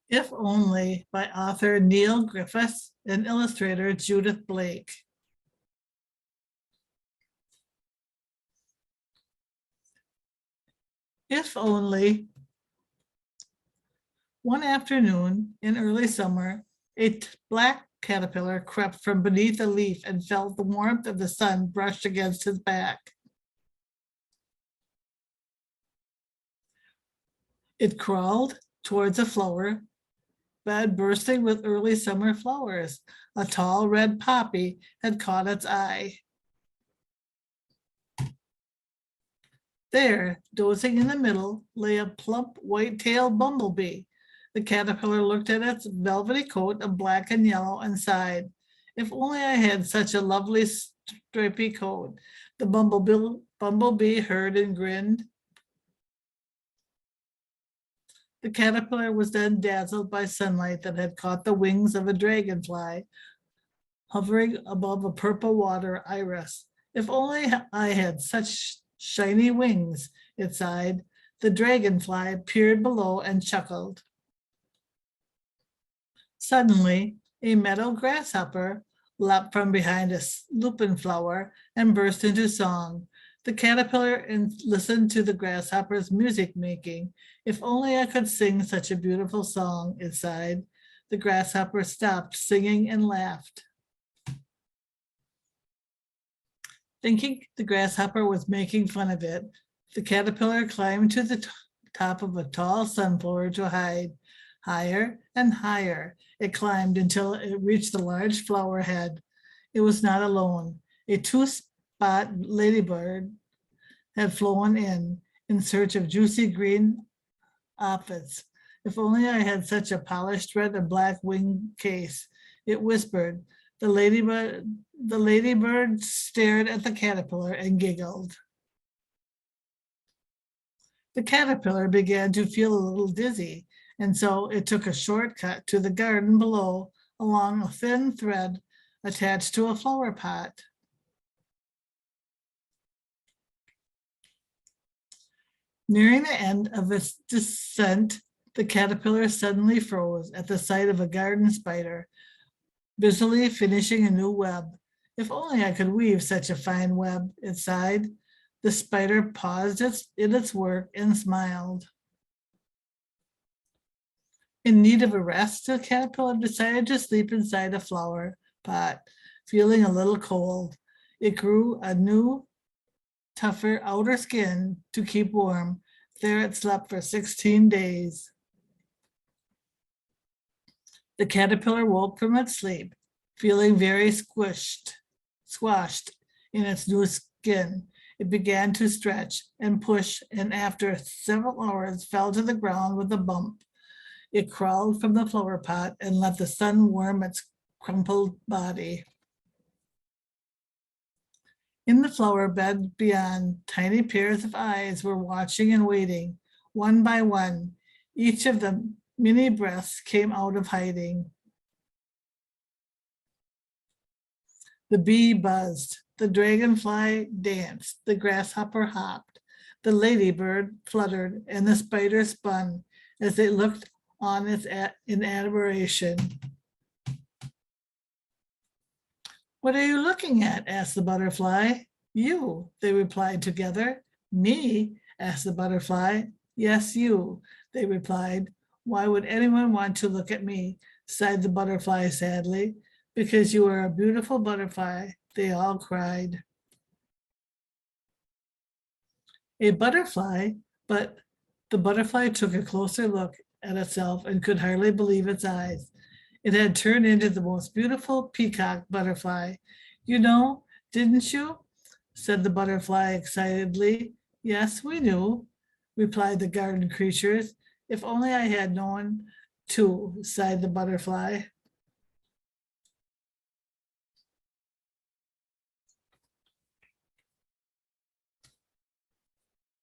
If Only by author Neil Griffiths and illustrator Judith Blake. If only. One afternoon in early summer, a black caterpillar crept from beneath a leaf and felt the warmth of the sun brushed against his back. It crawled towards a flower bed bursting with early summer flowers. A tall red poppy had caught its eye. There, dozing in the middle, lay a plump white-tailed bumblebee. The caterpillar looked at its velvety coat of black and yellow and sighed. If only I had such a lovely stripy coat. The bumblebee heard and grinned. The caterpillar was then dazzled by sunlight that had caught the wings of a dragonfly hovering above a purple water iris. If only I had such shiny wings, it sighed. The dragonfly peered below and chuckled. Suddenly, a meadow grasshopper leapt from behind a lupin flower and burst into song. The caterpillar listened to the grasshopper's music making. If only I could sing such a beautiful song, it sighed. The grasshopper stopped singing and laughed. Thinking the grasshopper was making fun of it, the caterpillar climbed to the top of a tall sunflower to hide. Higher and higher it climbed until it reached the large flower head. It was not alone. A two-spot ladybird had flown in search of juicy green aphids. If only I had such a polished red and black wing case, it whispered. The ladybird stared at the caterpillar and giggled. The caterpillar began to feel a little dizzy, and so it took a shortcut to the garden below along a thin thread attached to a flower pot. Nearing the end of its descent, the caterpillar suddenly froze at the sight of a garden spider, busily finishing a new web. If only I could weave such a fine web, it sighed. The spider paused in its work and smiled. In need of a rest, the caterpillar decided to sleep inside a flower pot, feeling a little cold. It grew a new, tougher outer skin to keep warm. There it slept for 16 days. The caterpillar woke from its sleep, feeling very squashed in its new skin. It began to stretch and push, and after several hours fell to the ground with a bump. It crawled from the flower pot and let the sun warm its crumpled body. In the flower bed beyond, tiny pairs of eyes were watching and waiting. One by one, each of the many breaths came out of hiding. The bee buzzed, the dragonfly danced, the grasshopper hopped, the ladybird fluttered, and the spider spun as they looked on in admiration. What are you looking at? Asked the butterfly. You, they replied together. Me? Asked the butterfly. Yes, you, they replied. Why would anyone want to look at me? Sighed the butterfly sadly. Because you are a beautiful butterfly, they all cried. A butterfly, but the butterfly took a closer look at itself and could hardly believe its eyes. It had turned into the most beautiful peacock butterfly. You know, didn't you? Said the butterfly excitedly. Yes, we knew, replied the garden creatures. If only I had known too, sighed the butterfly.